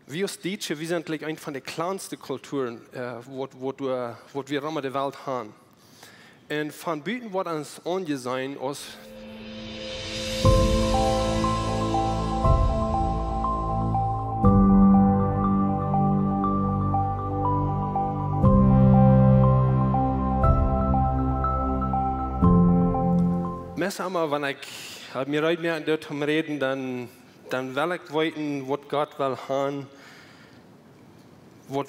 wir als Deutsche, wir sind eine von den kleinsten Kulturen, wo wir Raum der Welt haben. Und von Büten wird uns angesehen als meestal, wenn ich mir heute mehr dort reden, dann will ich wissen, was Gott will haben, was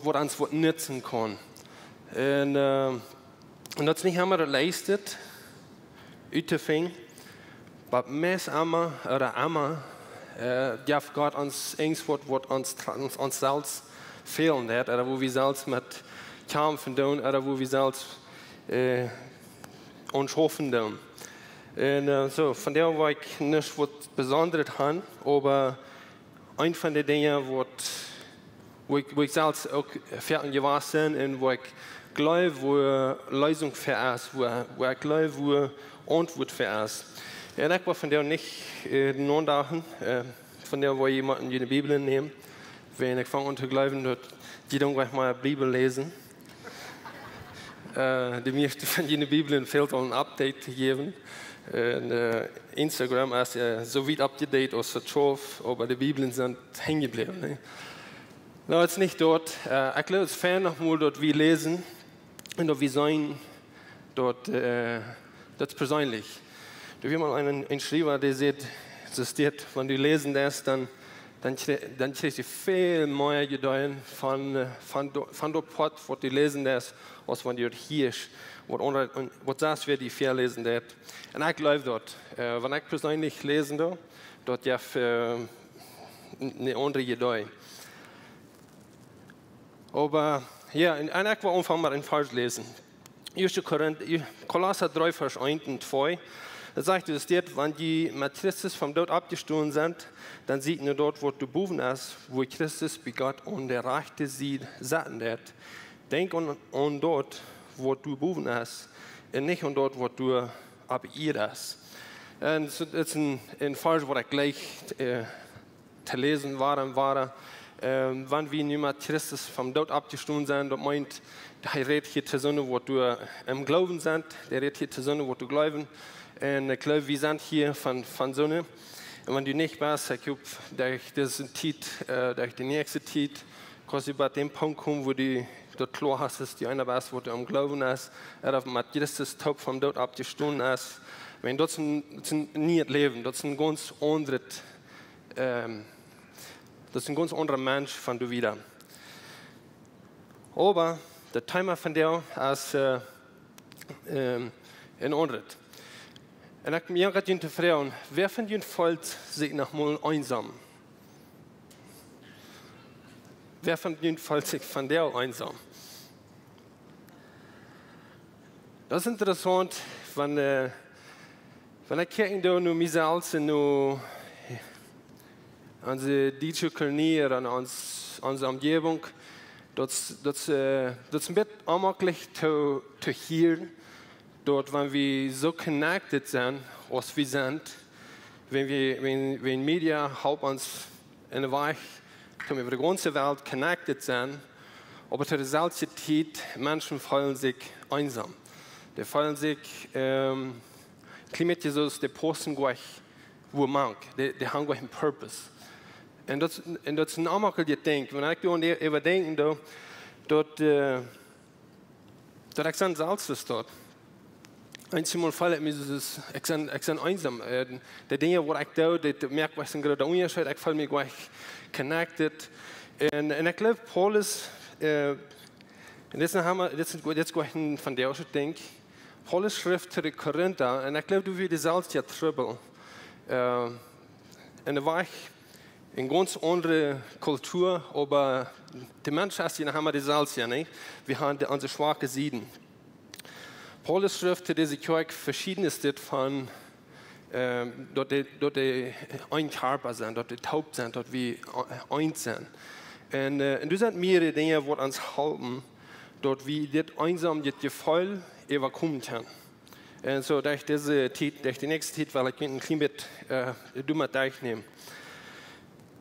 uns nutzen kann. Und das ist nicht immer geleistet, uitgevonden, aber meestal oder immer darf Gott uns irgendwas, was uns selbst fehlen hat, oder wo wir selbst mit kämpfen tun, oder wo wir selbst uns hoffen tun. Und so, von der war ich nicht was Besonderes haben, aber ein von den Dingen, wo ich selbst auch fertig gewesen bin und wo ich glaube, wo Lösung für ist, wo ich glaube, wo Antwort für ist. Und ich war von der nicht nachdenken, von der wo jemand in die Bibel nehmen, wenn ich fange an zu glauben, dass die dann gleich mal die Bibel lesen. Die meeste van die Bibelen fehlt al een update te geven. Instagram is zo weit up-to-date als het schoof, aber die Bibelen sind hängen geblieben. Ne? Nou, het is niet dort. Ik glaube, het is fijn nog mal dort wir lesen und dort wir sein, dort, das ist persönlich. Da wir mal einen Schreiber, der sagt, wenn du lesen lässt, dann kriegst du viel mehr Gedanken von dort Pott, was du lesen lässt, als wenn du hier ist, was das wird, die viel lesen lässt. Und ich glaube dort, wenn ich persönlich lesen dort ja eine andere Gedanken. Aber ja, und ich war einfach mal ein Vers lesen. 1. Kolosser 3, Vers 1 und 2. Da sagt es dir, wenn die mit Christus vom Tod abgestoßen sind, dann sieht nur dort, wo du boven hast, wo Christus bei Gott und der rechte Seite satten wird. Denk an dort, wo du boven hast, und nicht an dort, wo du ab ihr hast. Und das ist ein Vers, wo ich gleich zu lesen war. Wenn wir nicht mit Christus vom Tod abgestoßen sind, das meint, der redet hier zu Sonne, wo du im Glauben sind, der redet hier zu Sonne, wo du glauben. Und ich glaube, wir sind hier von Sonne. Und wenn du nicht bist, ich glaube, durch die nächste Zeit, kannst du bei dem Punkt kommen, wo du dort klar hast, dass du einer bist, wo du am Glauben hast, oder mit Christus Tod vom Tod abgestoßen hast. Wenn das ist nicht Leben, das ist ein ganz anderer Mensch von du wieder. Aber der Thema von der ist ein anderes. Und ich mir gerade die Frage, wer von Ihnen fühlt sich noch mal einsam? Wer von Ihnen fühlt sich von der einsam? Das ist interessant, wenn ich kijk door naar mezelf en naar onze deutsche Kultur en onze omgeving, dat is een beetje onmogelijk te hören. Dort, wenn wir so connected sind, als wir sind, wenn Media halb uns in der Weich über die ganze Welt connected sind, aber zu derselben Zeit Menschen fühlen sich einsam. Die fühlen sich, Klimat Jesus, die posten gleich, wo man, die haben gleich einen Purpose. Und das ist ein onmogelijk ding. Wenn ich darüber denke, dort ich sein selbst dort. Einmal fall mir ich bin einsam. Die Dinge, die ich tue, die merke ich gerade der Unterschied. Ich fühle mich gleich connected. Und ich glaube, Paulus, und jetzt gleich von der Ding, Paulus schrift zu den Korinther, und ich glaube, du wirst selbst ja Trouble. Und da war ich in ganz andere Kultur, aber die Menschen haben die selbst ja nicht. Wir haben unsere schwachen Seiten. Paulus schrift zu dieser Kirche verschiedenes von, dort die ein Körper sind, dort die taub sind, dort wir eins sind. Und du sind mehrere Dinge, die uns helfen, dort wie das einsam das Gefühl überkommen kann. Und so durch diese Zeit, durch die nächste Zeit, weil ich ein klein bisschen dummer teilnehmen.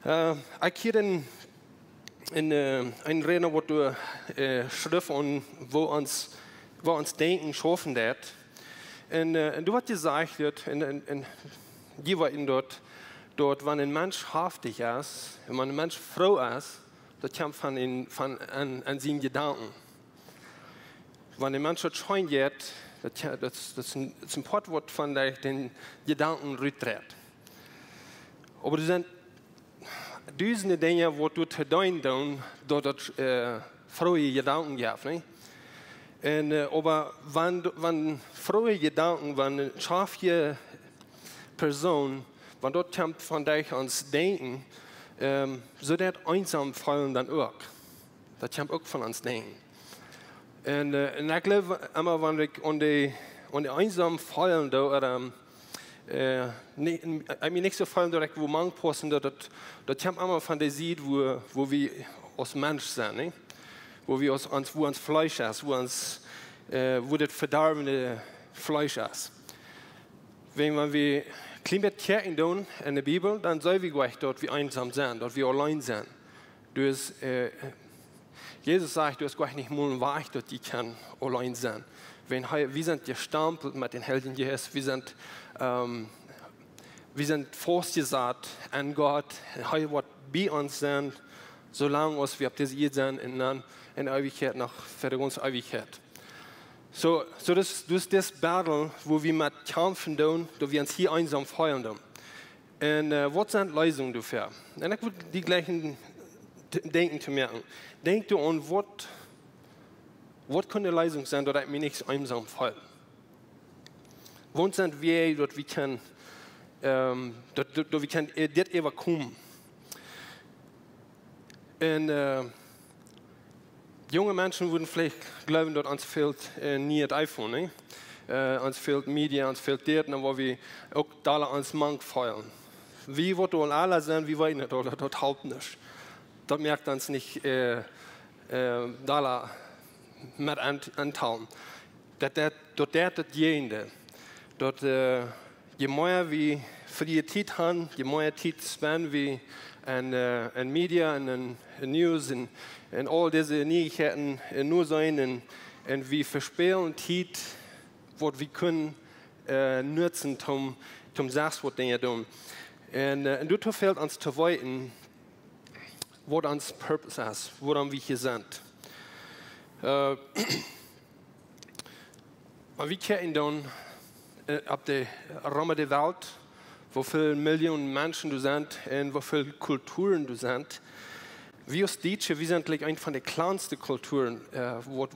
Ich hier in ein Redner, wo du schrift und wo uns denken schaffen wird. Und du hast gesagt, die war in dort, wenn ein Mensch haftig ist, wenn ein Mensch froh ist, das kommt an seinen Gedanken. Wenn ein Mensch scheint wird, das ist ein Portwort von den Gedanken rücktritt. Aber das sind duizenden Dinge, wo du te doen, dat frohe Gedanken gibt. Ne? En, aber wenn frohe Gedanken, wenn eine scharfe Person, wenn dort kommt von dich ans Denken, so das einsam fallen dann auch. Das kommt auch von uns Denken. Und ich glaube immer, wenn ich an die einsam fallen, oder nicht so fallen direkt, wo man passen, das kommt immer von der Seite, wo wir als Mensch sind, ne? Wo uns Fleisch ist, wo das verderbende Fleisch ist. Wenn wir Klimakerken tun in der Bibel, dann soll wir gleich dort wie einsam sein, dort wie allein sein. Jesus sagt, du hast gleich nicht mal wahr, dort die kann allein sein. Wir sind gestampelt mit den Helden Jesus, wir sind festgesagt an Gott, er wird bei uns sein, solange wir auf dieser Erde sind und dann in Ewigkeit noch für die ganze Ewigkeit. So das ist das Battle, wo wir mit kämpfen tun, wo wir uns hier einsam feiern tun. Und was sind Lösungen dafür? Und ich würde die gleichen Denken zu merken. Denk du an, was kann die Lösung sein, dass ich mich nicht einsam fühle? Wo sind wir, dass wir können das überkommen? Und junge Menschen würden vielleicht glauben, dass uns fehlt nie das iPhone, ne? Uns fehlt Medien, uns fehlt das, wo wir auch da uns Mank feiern. Wie wird wohl alle sein, wie wollen das, oder das halt nicht. Das merkt uns nicht da mit anteilen. Dort das jene, dort je mehr wir für die Zeit haben, je mehr Zeit spenden wir an Media, an News, und all diese Neuigkeiten nur sein, und wir verspielen Zeit, was wir können nutzen, um das, was Dinge tun. Und dort fehlt uns zu weiten, was unser Purpose ist, woran wir hier sind. Und wir kennen dann auf der Raum der Welt, wo viele Millionen Menschen du sind und wo viele Kulturen du sind. Wir als Deutsche, wir sind eine von den kleinsten Kulturen, wo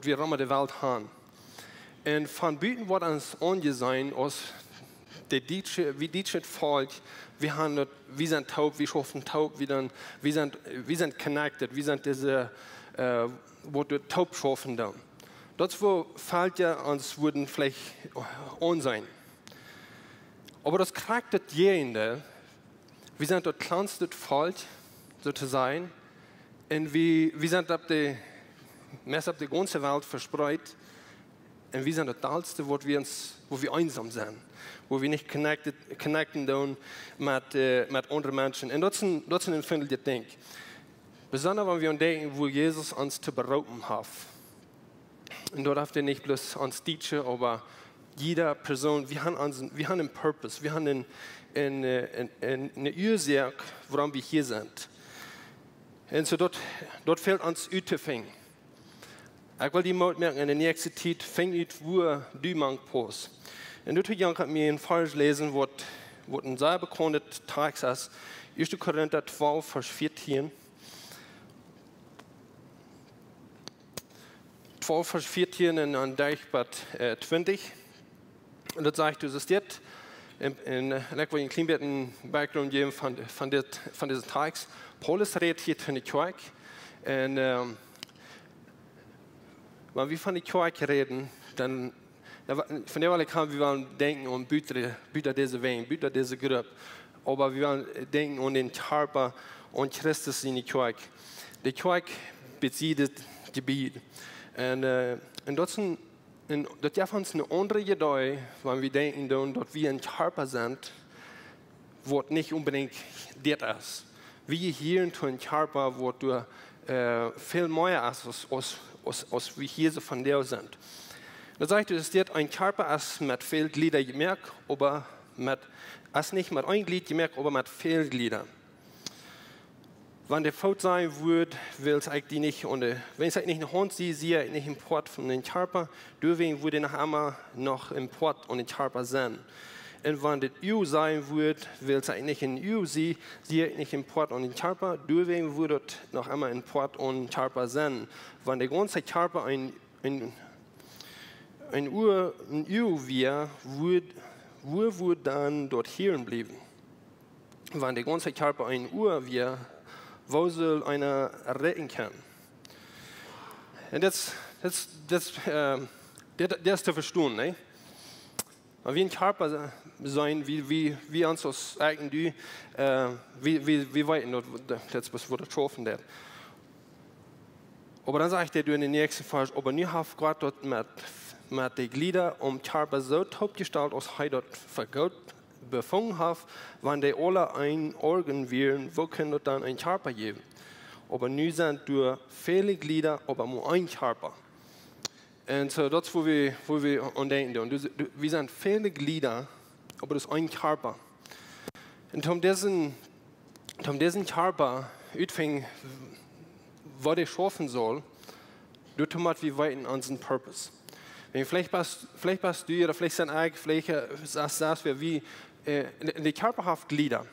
wir Raum der Welt haben. Und von Büten wird uns angesehen, als wie Deutsche Volk, wir sind taub, wir schaffen taub, wir sind connected, wir sind diese, wo du taub schaffen dann. Das fällt ja uns, würden vielleicht sein. Aber das kriegt das jene, wir sind das kleinste Volk, sozusagen, und wir sind auf der ganzen Welt verspreut, und wir sind das Talste, wo wir einsam sind, wo wir nicht connecten mit anderen Menschen. Und das ist ein empfindliches Ding. Besonders wenn wir denken, wo Jesus uns zu berauben hat. Und dort darf er nicht bloß uns teachen, aber jeder Person, wir haben einen Purpose, wir haben eine Ursache, warum wir hier sind. Und so dort fehlt uns Utefing. Ich will die Mut merken, in der nächsten Zeit fängt ut, wo du mang pos. Und dort hat mir ein Vers lesen, wo ein sehr bekannter Text ist, 1. Korinther 12, Vers 14. 12, Vers 14 und dann Deichbad 20. Und das sagt, du siehst jetzt, ich will einen kleinen Background geben von diesem Text. Paulus redet hier von der Kirche. Und wenn wir von der Kirche reden, dann, von der Weile kann wir wollen denken an Büter dieser Welt, Büter dieser Gruppe. Aber wir wollen denken an den Körper und Christus in der Kirche. Die Kirche besiedelt Gebiet. Und das ist uns eine andere Idee, wenn wir denken, dass wir ein Körper sind, wird nicht unbedingt das ist. Wie hier in den Körper wird du viel mehr als wie hier so von der sind. Das heißt, es ist ein Körper, das mit vielen Gliedern gemerkt, aber nicht mit einem Glied gemerkt, aber mit vielen Gliedern. Wenn der Fout sein wird, will es eigentlich nicht, wenn es nicht eine Hand sieht, sehe ich nicht im Port von den Körper, deswegen würde noch einmal noch im Port und den Körper sein. Und wenn das U sein wird, will es nicht in U sehen, sehe ich nicht im Port und den Körper, deswegen würde es noch einmal in Port und den Körper sein. Wenn der ganze Körper ein U wäre, wo würde dann dort hier bleiben? Wenn der ganze Körper ein U wäre, wo soll einer retten können? Und das ist zu verstehen. Ne? Wie ein Körper sein, wie uns das eigentlich, wie weit das was wurde getroffen wird. Aber dann sagt er in der nächsten Vers, aber nu hat Gott dort mit den Gliedern Körper so top gestaltet, als er dort für Gott befunden hat, wenn die alle ein Organ wären, wo können dort dann ein Körper geben? Aber nu sind durch viele Glieder, aber nur ein Körper. Und so das, wo wir denken. Und wir sind viele Glieder, aber das ist ein Körper. Und um diesen Körper utfängt, was er schaffen soll, dort haben wir weiter unseren Purpose. Vielleicht bist du oder vielleicht sind vielleicht sagst wir wie die körperhaften Glieder.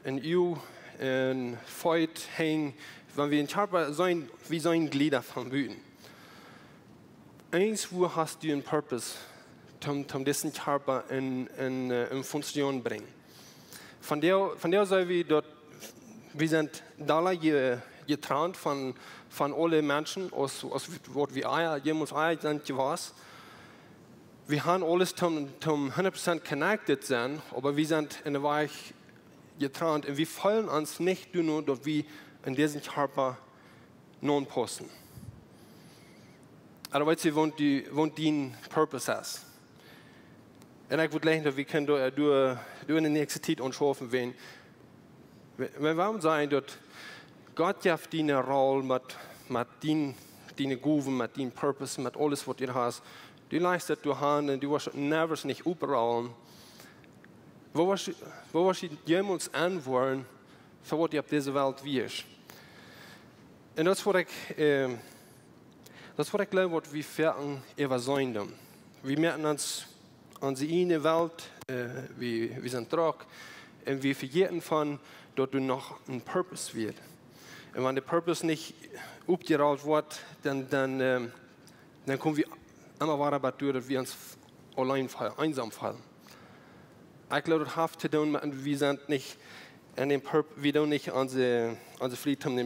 In you, in Feut, hängen, wenn wir in Körper sein, wie so ein Glieder von Büten. Eins, wo hast du einen Purpose, um diesen Körper in Funktion bringen. Von der Seite, wir sind da getrennt von allen Menschen, aus was wir jemals sind gewesen. Wir haben alles zum 100% connected sein, aber wir sind in der Weise getrennt und wir fallen uns nicht nur, dass wir in diesem Körper non posten. Aber weißt du, wo dein Purpose ist. Und ich würde denken, dass wir können durch in der nächsten Zeit anschauen, wenn wir sagen, dass Gott gibt dir eine Rolle mit deinen Gaben, mit deinem Purpose, mit alles, was du hast. Du leistest du Hand und du wirst nicht überall. Wo wirst du jemals antworten, für was du auf dieser Welt wirst? Und das ist, was ich glaube, was wir fern übersehen. Wir merken uns an die eine Welt, wir sind traurig, und wir vergessen von, dass du noch ein Purpose wird. Und wenn der Purpose nicht aufgerollt wird, dann kommen wir immer weiter dazu, dass wir uns allein fallen, einsam fallen. Ich glaube, das hat zu tun, wir sind nicht an dem Purpose, wir tun nicht an die Pflicht, um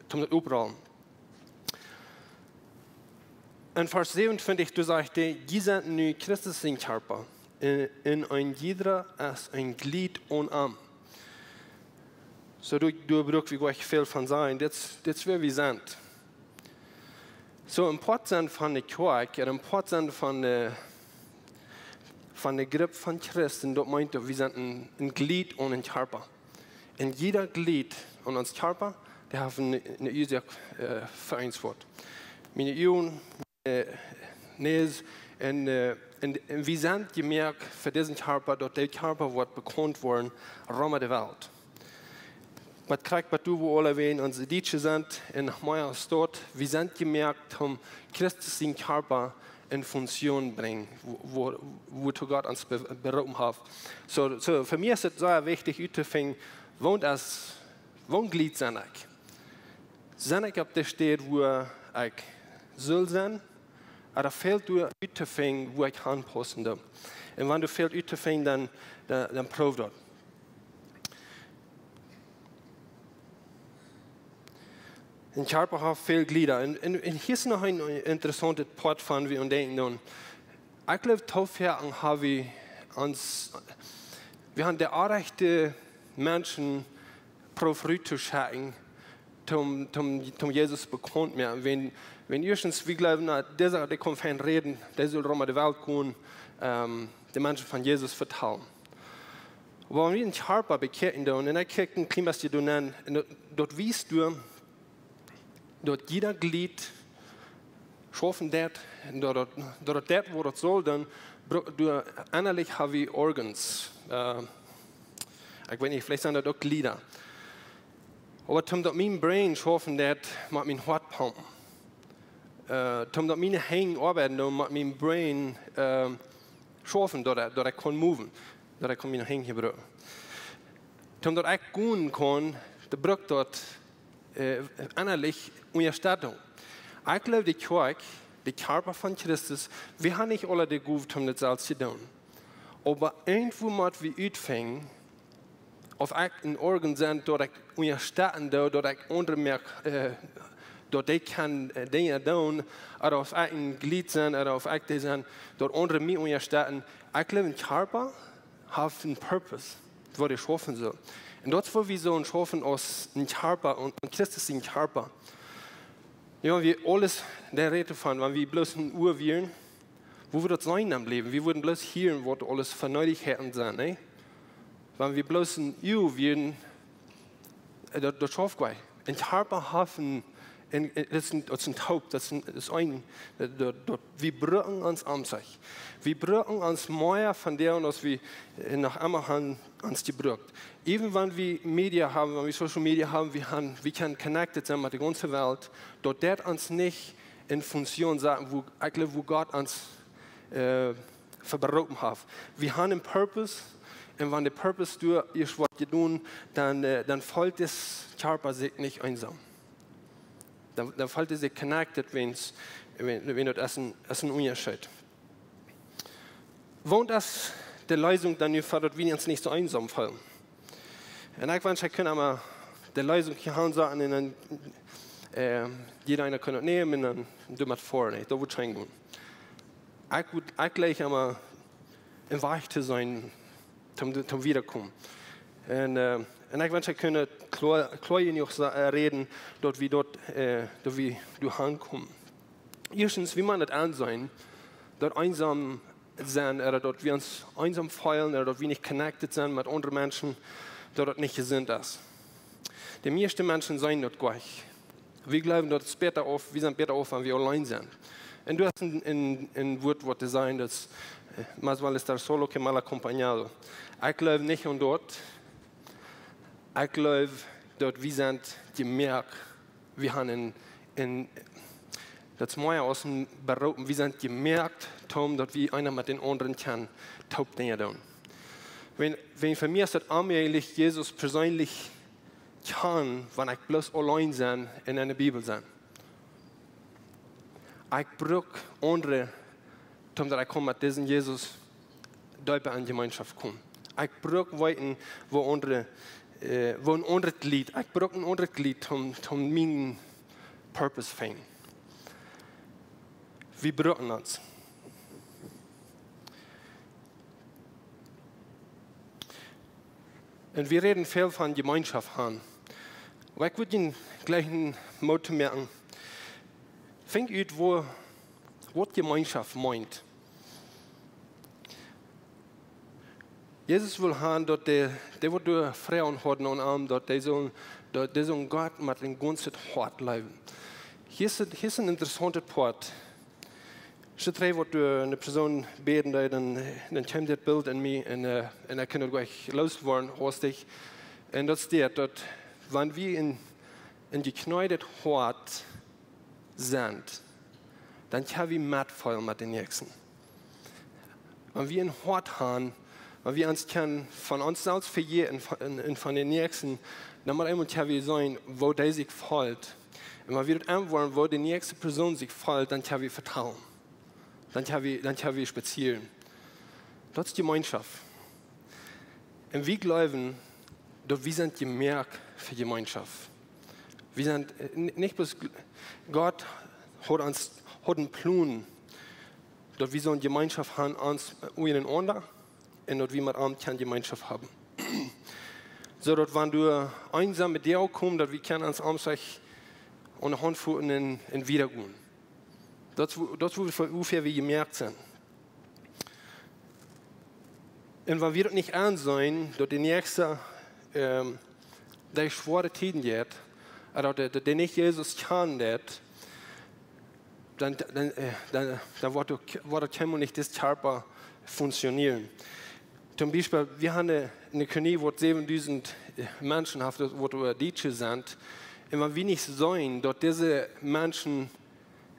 das aufrollen. In Vers 27, du sagst, die sind nu Christus in Körper, in ein jeder als ein Glied und Arm. So du brauchst wie gleich viel von sein, das ist wer wir sind. So im Port sind von der Kirche, im Port sind von der Gruppe von Christen, dort meint er, wir sind ein Glied und ein Körper. In jeder Glied und uns Körper, der hat eine Vereinswort. Meine Jungen, und wir sind gemerkt für diesen Körper, dass der Körper wird bekannt worden, Roma der Welt. Man kriegt bei du, wo alle wen unsere Deutsche sind, in meiner Stadt, wir sind gemerkt, um Christus den Körper in Funktion bringen, wo Gott uns berufen hat. So für mich ist es sehr wichtig, zu finden, wo Glied sind ich? Sind ich auf der Stelle, wo ich soll sein? Oder fehlt du zu finden, wo ich anpassen darf? Und wenn du fehlt zu finden, dann prüf das. Ein Körper hat viele Glieder. Und hier ist noch ein interessanter Part von wir und denken. Ich glaube, dafür haben wir haben die Anrechte Menschen früh zu schauen, um Jesus bekannt mehr. Wenn erstens, wir glauben, der kommt von reden, der soll um die Welt kommen, die Menschen von Jesus vertrauen. Aber wenn wir einen Harper bekehren, und er kriegt ein Klima, was du nennen, dort wiest du, dort jeder Glied schaffen dort, wo das soll, dann du innerlich haben wir Organs. Ich weiß nicht, vielleicht sind das auch Glieder. Aber zum dort mein Brain schaffen mit mein Hart pumpen. Zum dort meine Hängen arbeiten, mit mein Brain schaffen, dort ich kann moven, dort ich kann meine Hängen hier brauchen. Zum dort ich gehen kann, der braucht dort innerlich Unterstützung. Ich glaube, die Kirche, die Körper von Christus, wir haben nicht alle die Gut, um das alles zu tun. Aber irgendwo müssen wir anfangen, auf einen Organ sind, dort ich unterstützen, dort ich andere merke, dort ich kann Dinge tun, oder auf ein Glied sein, oder auf ein sein, dort andere mich unterstützen. Ich glaube, ein Körper hat einen Purpose, was ich schaffen soll. Und dort, wo wir so schaffen aus einem Körper und Christus ist ein Körper. Ja, wir alles der Rede von, wenn wir bloß eine Uhr wären, wo wir das sein am Leben? Wir würden bloß hören, was alles für Neuigkeiten sind. Ne? Wenn wir bloß eine Uhr wären, das schafft wir. Ein Körper haben, das ist ein Taub, das ist ein, wir brauchen uns an sich. Wir brauchen uns mehr von der, was wir nach einmal haben, uns gebraucht. Even wenn wir Medien haben, wenn wir Social Media haben, wir können connected sein mit der ganzen Welt, dort wird uns nicht in Funktion sein, wo Gott uns verbraucht hat. Wir haben einen Purpose, und wenn der Purpose durch was wir tun, dann fällt das Körper sich nicht einsam. Dann fällt es sich connected, wenn das ein Unterschied. Wohnt das die Lösung dann gefordert, wir uns nicht so einsam fallen? Und ich wünsche, ich kann aber die Lösung hier sagen, und dann jeder einer kann nehmen, und dann du mit vorne, da wird schon gehen. Ich gleich aber im Weich zu sein, zum Wiederkommen. Und ich wünsche, ich könnte klar noch reden, dort wie du hinkommst. Erstens, wie man das ansehen, dort einsam sein, oder dort wir uns einsam fühlen, oder dort wir nicht connected sind mit anderen Menschen, dort nicht gesinnt ist. Die meisten Menschen sind dort gleich. Wir glauben, dort ist besser auf, wir sind besser auf, wenn wir allein sind. Und du hast ein Wort, was sagen, das más vale estar solo que mal acompañado. Ich glaube nicht an dort. Ich glaube, dort wir sind gemerkt, wir haben das Meer aus dem Büro, wir sind gemerkt, Tom, dass wir einer mit den anderen kann, taub Dinge tun. Wenn für mich ist das allmählich Jesus persönlich kann, wenn ich bloß allein sein in einer Bibel sein. Ich brauche andere, Tom, dass ich mit diesem Jesus deutlich in Gemeinschaft komme. Ich brauche Weiten, wo ein anderes Glied, ich brauche ein anderes Glied, um meinen Purpose zu finden. Wir brauchen uns. Und wir reden viel von Gemeinschaft haben. Aber ich würde Ihnen gleich einen Motto merken. Fängt an, was Gemeinschaft meint. Jesus will haben, dass der wird Frauen haben und Arme, dass die sollen Gott mit dem ganzen Hart leben. Hier ist ein interessanter Part. Zodra wordt een persoon beden, dan komt dit beeld in mij en ik kan het gleich losworden, hoostig. En dat staat dat, wanneer we in gekneudet Hort sind, dann können wir mitfallen mit den Nächsten. Wenn wir ein Hort haben, wenn wir uns von uns selbst verjähren und von den Nächsten, dann können wir sein, wo der sich fällt. Und wenn wir das anwollen, wo die nächste Person sich fällt, dann können wir vertrauen. Dann können wir spazieren. Das ist die Gemeinschaft. Und wir glauben, dass wir sind gemerkt für Gemeinschaft. Wir sind nicht bloß, Gott hat einen Plan, dass wir so eine Gemeinschaft haben, uns untereinander, und dass wir mit anderen keine Gemeinschaft haben. So, dass wenn du einsam mit dir kommst, dass wir können uns sich und eine Hand führen und wiedergehen. Das wo wir ungefähr wie gemerkt sind. Und wenn wir das nicht ansehen, dass die nächste, die schwere Tiden geht, oder der nicht Jesus kann, dann wird das nicht das Körper funktionieren. Zum Beispiel, wir haben eine Kolonie, wo 7000 Menschen haben, wo Deutsche sind. Und wenn wir nicht sehen, dass diese Menschen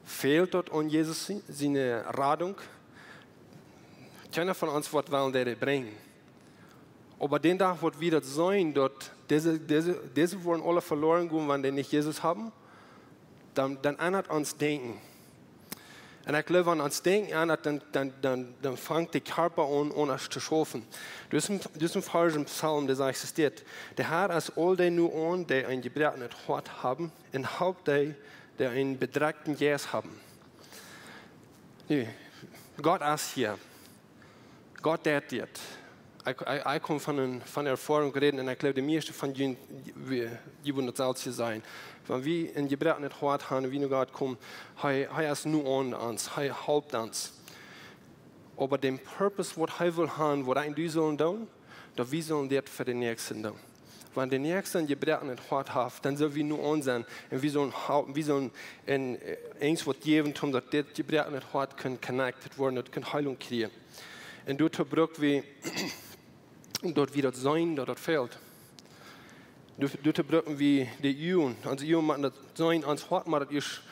fehlt dort an Jesus seine Radung, keiner von uns wird wollen, der bringen. Aber den Tag wird wieder sein, dass diese wollen alle verloren gehen, wenn die nicht Jesus haben, dann ändert uns Denken. Und ich glaube, wenn uns Denken ändert, dann fängt der Körper an, uns zu schaffen. Das ist ein falscher Psalm, der existiert. Der Herr ist all die nur an, die ein gebrochenes Hart haben, und Haupt die einen bedrängten Geist haben. Nee, Gott ist hier. Gott der dit. Ich komme von der Erfahrung reden und ich glaube, die meisten von ihnen wollen das selbst sein. Wenn wir in gebrochenes Hart haben, wie nur Gott kommt, er ist nur an uns, er hilft uns. Aber den Purpose, was er will haben, was wir sollen tun, dass wir sollen das für den Nächsten tun. Wenn der Nächste ein gebrochenes Hart hat, dann sollen wir nur an sein und wir sollen eins was geben, dass das gebrochene Hart connected werden und Heilung kriegen. Und dort brauchen wir, dort wie das sein, dort das fehlt. Dort brauchen wir die Jungen. Also Jungen machen das sein, ans Hart machen, das ist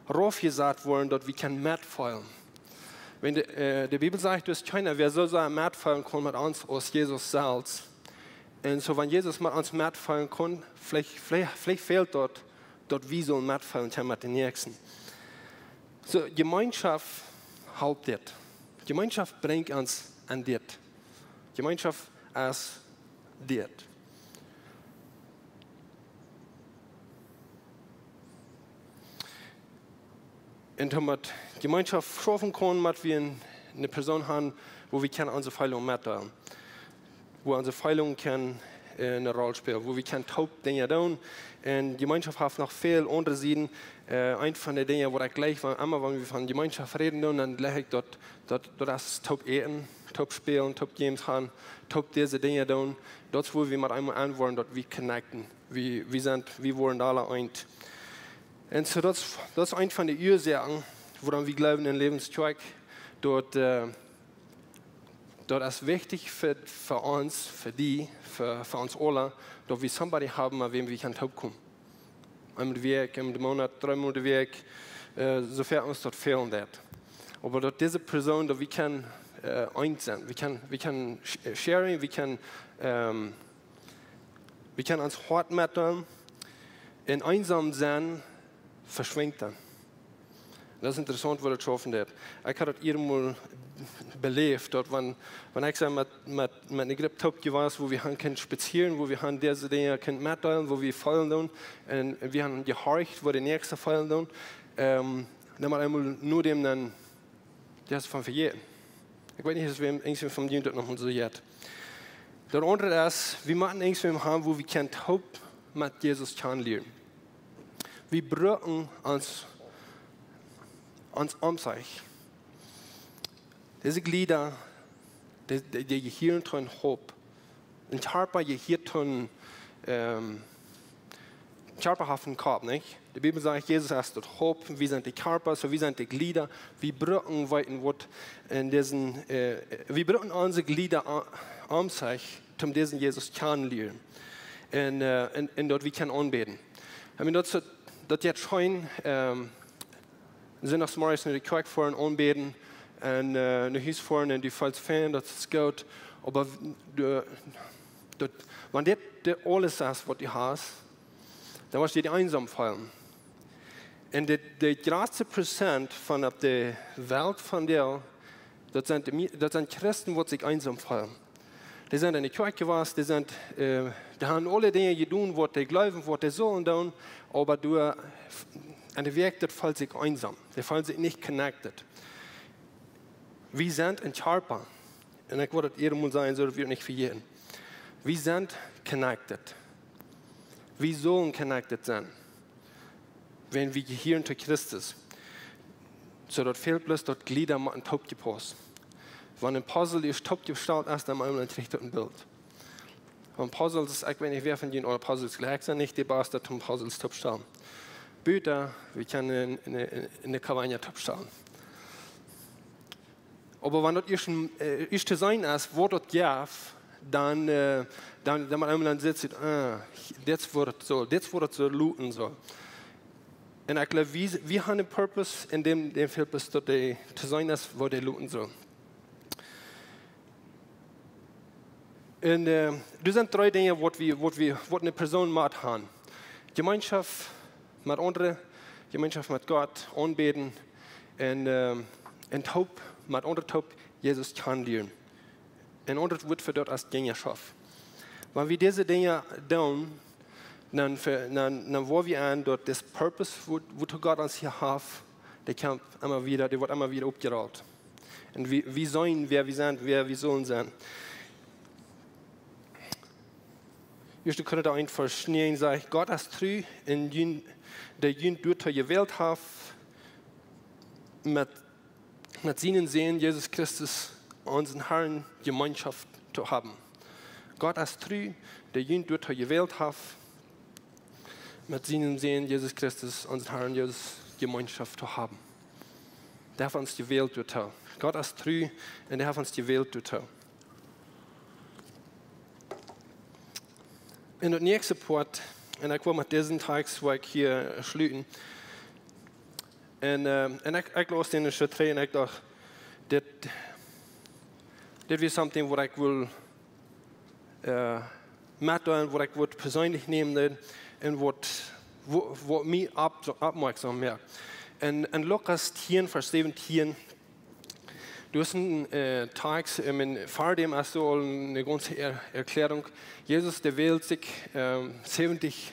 raufgesagt worden, dort wir können mitfallen. Wenn die Bibel sagt, dass keiner, wer so sein mitfallen kann mit uns aus Jesus selbst. Und so, wenn Jesus mit uns mitfallen kann, vielleicht fehlt dort wir sollen mitfallen mit den Nächsten. So, Gemeinschaft hält das. Gemeinschaft bringt uns an das. Gemeinschaft ist das. Und wenn wir Gemeinschaft schaffen können, dass wir eine Person haben, wo wir unsere Feilung mitteilen, wo unsere Feilung eine Rolle spielen, wo wir taub Dinge tun. Und Gemeinschaft hat noch viele andere Seiten. Ein von den Dingen, wo ich gleich war, immer wenn wir von Gemeinschaft reden, dann lege ich dort das taub eten, taub spielen, taub Games haben, taub diese Dinge tun. Dort, wo wir mit einmal antworten, dort wir connecten. Wir wollen alle eint. Und so das ist ein von den Ursachen, woran wir glauben in Lebenszweig. Dort ist wichtig für uns, für uns alle, dass wir somebody haben, mit wem wir taub kommen. Einmal die Weg, einmal im Monat, 3 Monate Weg, sofern uns dort fehlen wird. Aber dort diese Person, dass wir können eins sein, wir können sharing, wir können uns hart mitteilen, und einsam sein, verschwindet dann. Das ist interessant, wo das schaffen wird. Ich habe das irgendwann belebt, dort, wenn ich mit einer Gruppe taub gewesen, wo wir können spazieren, wo wir diese Dinge mitteilen, wo wir fallen tun, und wir haben gehorcht, wo der Nächste fallen tun, dann mal einmal nur dem dann, das ist von verjähren. Ich weiß nicht, dass wir irgendwie vom Dienst noch mal so jetzt. Der andere ist, wir machen irgendwie haben, wo wir taub mit Jesus kennenlernen. Wir brauchen uns sich. Diese Glieder, die hier tun Hob, ein Körper hier tun körperhaften Körper, nicht? Die Bibel sagt, Jesus ist dort Hob, wir sind die Körper, so wir sind die Glieder. Wir brauchen wir brauchen unsere Glieder um sich, um diesen Jesus kennenlernen. Und dort wir können anbeten. Ich meine, dort jetzt schon Sonntagsmorgens in die Kirche fahren, anbeten, und nach Hause fahren, und die falls fehlen, das ist gut. Aber wenn das alles ist, was du hast, dann wirst du dich einsam fühlen. Und der größte Prozent von der Welt von dir, das sind Christen, die sich einsam fühlen. Die sind in die Kirche gewesen, die haben alle Dinge getan, was die glauben, was die sollen tun, aber an der Weg, das fühlt sich einsam. Die fühlen sich nicht connected. Wir sind ein Körper. Und ich würde jedem sagen, so wir nicht für jeden. Wir sind connected. Wir sollen connected sein. Wenn wir gehören zu Christus. So dort fehlt bloß dort Glieder mit einem Taub gepasst. Wenn ein Puzzle ist top gestellt ist, dann einmal ein richtiges Bild. Wenn Puzzles, ich weiß nicht, wer von Ihnen oder Puzzles gleich sind, nicht die Beste, um Puzzles top stellen. Büter, wir können in der Kampagne top stellen. Aber wenn das ist zu sein ist, wo das ja, dann man einmal sitzt, das wird so looten soll. Und ich glaube, wir haben einen Purpose in dem Purpose, dass die zu sein ist, wo die looten soll. Und das sind 3 Dinge, was eine Person macht haben. Gemeinschaft mit anderen, Gemeinschaft mit Gott, anbeten und Taub mit anderen Taub Jesus kennenlernen. Und das wird für dort als Gängerschaft. Wenn wir diese Dinge tun, dann wollen wir an, dort das Purpose, wo Gott uns hier hat, der wird immer wieder aufgerollt. Und wir sollen, wer wir sind, wer wir sollen sein. Ich könnte einfach schnell sagen, Gott ist treu, in der Jünd durch die Welt hat, mit seinen Sehen Jesus Christus, unseren Herrn, Gemeinschaft zu haben. Gott ist treu, der Jünd durch die Welt hat, mit seinen Sehen Jesus Christus, unseren Herrn, Jesus, Gemeinschaft zu haben. Der hat uns die Welt durch. Gott ist treu und der hat uns die Welt durch. In der nächste Part, und ich will mit diesen Text hier schließen. Und ich las den schon 3 und ich dachte, das ist something, was ich will mitteilen, was ich persönlich nehmen und was mich aufmerksam macht. Und in Lukas 10, Vers 17, du hast einen Text, vor dem hast du eine ganze Erklärung. Jesus, der wählt sich 70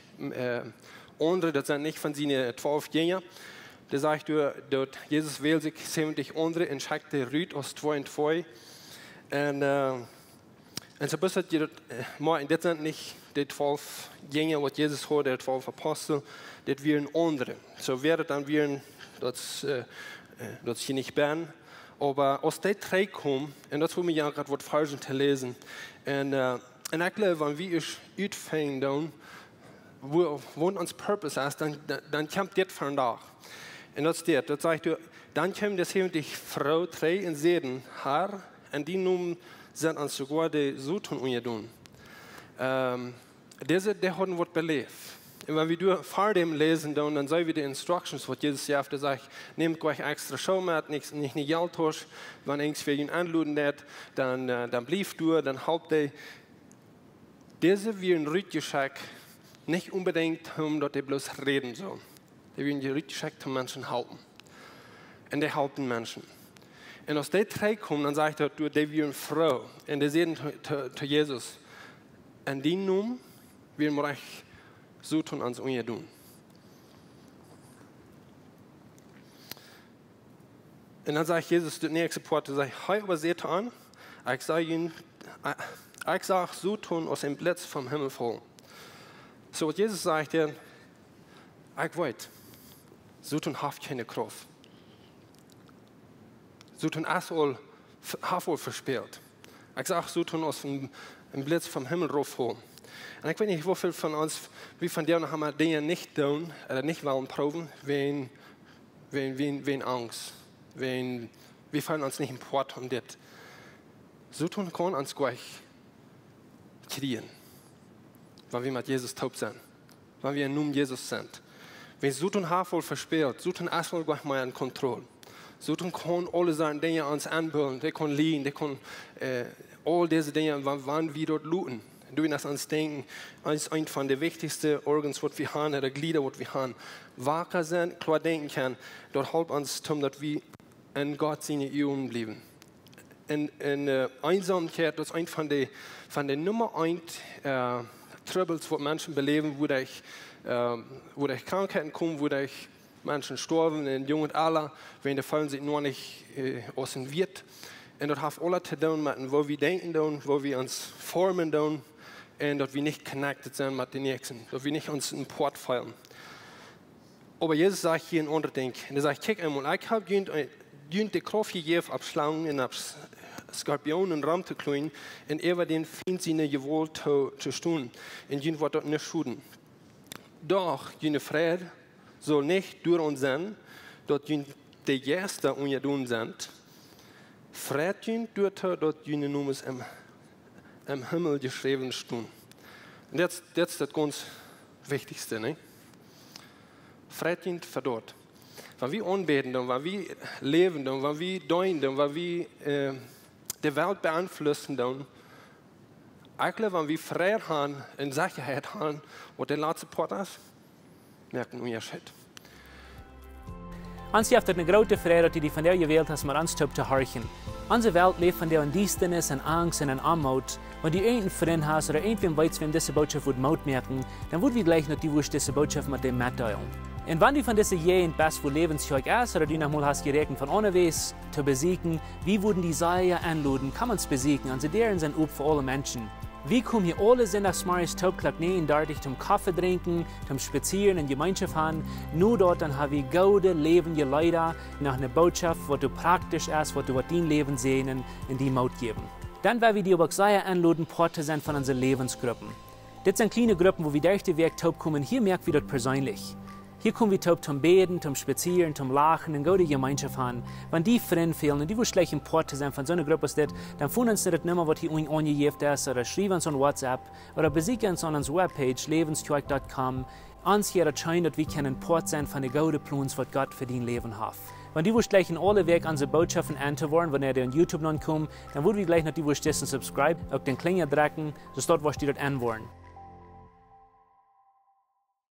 andere, das sind nicht von seinen 12 Jüngern. Da sagt du, dort Jesus wählt sich 70 andere und schickt die Rüd aus 2 und 2. Und so bist du, das sind nicht die 12 Jünger, was Jesus hat, die 12 Apostel, das wären andere. So wäre dann wir, das hier nicht werden. Aber aus den 3 kommen, und das will mir ja gerade was Falsches zu lesen. Und ich glaube, wenn wir uns utfangen, wo uns Purpose ist, dann kommt das von da. Und das sagt du, dann kommen das 70 Frau 3 und sehen, Herr, und die nun sind uns sogar die Sutton ungedun. Der hat was belebt. Und wenn wir vor dem lesen, dann sehen wir die Instructions, was Jesus sagt. Er sagt, nehmt euch extra Schau mit, nicht eine Geldtasche. Wenn irgendwer ihn anluden hat, dann blieb du, dann halb die. Diese werden rückgeschickt, nicht unbedingt, dass die bloß reden sollen. Die werden rückgeschickt, um Menschen halten. Und die halten Menschen. Und aus den 3 kommen, dann sagt er, die werden Frau. Und die sehen zu Jesus. Und die nun werden wir euch so tun ans ungedun. Und dann sagt Jesus, der nächste Part, er sagt, hey, aber seht an, ich sage so tun aus dem Blitz vom Himmel fallen. So, was Jesus sagt, ich weiß, so tun hat keine Kraft. So tun hat wohl verspielt. Ich sage so tun aus dem Blitz vom Himmel rauffallen. Und ich weiß nicht, wie viele von uns, wie von denen haben wir Dinge nicht tun, oder nicht wollen proben, wegen Angst. Wir fallen uns nicht im Port um das. So tun kann uns gleich kriegen, wenn wir mit Jesus taub sind, wenn wir nun Jesus sind. Wenn so tun Haarvoll verspielt, so tun erstmal gleich mal in Kontrolle. So tun kann alle seine Dinge uns anbilden, die können liegen, die können all diese Dinge, wann wir dort looten. Du das ans Denken, als ein von den wichtigsten Organs, was wir haben, oder Glieder, was wir haben, wacher sein, klar denken kann, dort hält uns, dass wir in Gott seine Übungen bleiben. In Einsamkeit, das ist ein von den Nummer 1 Troubles, was Menschen beleben, wo durch Krankheiten kommen, wo durch Menschen sterben, in jungen Alter, wenn der Fall sich nur nicht aus dem wird. Und das hat alles zu tun mit, wo wir denken, wo wir uns formen, und dass wir nicht connected sind mit den Nächsten, dass wir nicht uns in Port fallen. Aber Jesus sagt hier ein anderes Ding. Er sagt, guck einmal, ich habe die Kraft gegeben, auf Schlangen und auf Skorpionen rum te kloeien en even den Feind zijn gewoel te stoen. En jien wordt dat niet schuden. Doch, jene vrede soll nicht durch uns sein, dass jene die Gäste unter uns sind. Vrede jene durch, dass jene Nummers im Himmel geschrieben stehen. Und das ist das ganz Wichtigste, ne? Vrede jene für dort. Wenn wir anbeten, wenn wir leben, wenn wir deuten, wenn wir die Welt beeinflussen, eigentlich, wenn wir Freiheit haben und Sicherheit haben, was der letzte Part ist, merken wir Unterschied. Ons heeft een grote vrijheid die van der gewählt hast, maar ons te horchen. Onze Welt leeft van der Undienstnis en Angst en Armut. Wenn du einen Freund hast oder irgendwem weißt, wem diese Botschaft Mut merken, dann wird wir gleich noch die Wurst diese Botschaft mit dem mitteilen. Und wenn du von dieser Jahre best wo lebenszeug ist, oder du noch mal hast gerechnet von unterwegs zu besiegen, wie würden die Seier anladen, kann man es besiegen, und sie deren sind up für alle Menschen. Wir kommen hier alle sonntagsmorgens Topklack 39 zum Kaffee trinken, zum Spazieren in Gemeinschaft haben. Nur dort dann haben wir gute, lebende Leute nach einer Botschaft, was du praktisch ist, was du mit dein Leben sehen und die Mut geben. Dann werden wir die aber sehr anladen, Part zu sein von unseren Lebensgruppen. Das sind kleine Gruppen, wo wir durch den Weg taub kommen. Hier merken wir das persönlich. Hier kommen wir taub zum Beten, zum Spazieren, zum Lachen und gute Gemeinschaft haben. Wenn die Freunde fehlen und die wollen schlecht ein Part zu sein von so einer Gruppe, dann finden uns das nicht mehr, was hier angegeben ist, oder schreiben uns an WhatsApp, oder besuchen uns an unserer Webpage, lebenscheuk.com. Uns hier erscheint, dass wir können Part sein von den guten Plänen, was Gott für dein Leben hat. Wenn die gleich in alle Weg unsere Botschaften anzuhören, wenn ihr auf YouTube noch kommt, dann würden wir gleich noch die subscribe, auf den Klingel drücken, so dort, was die dort anwollen.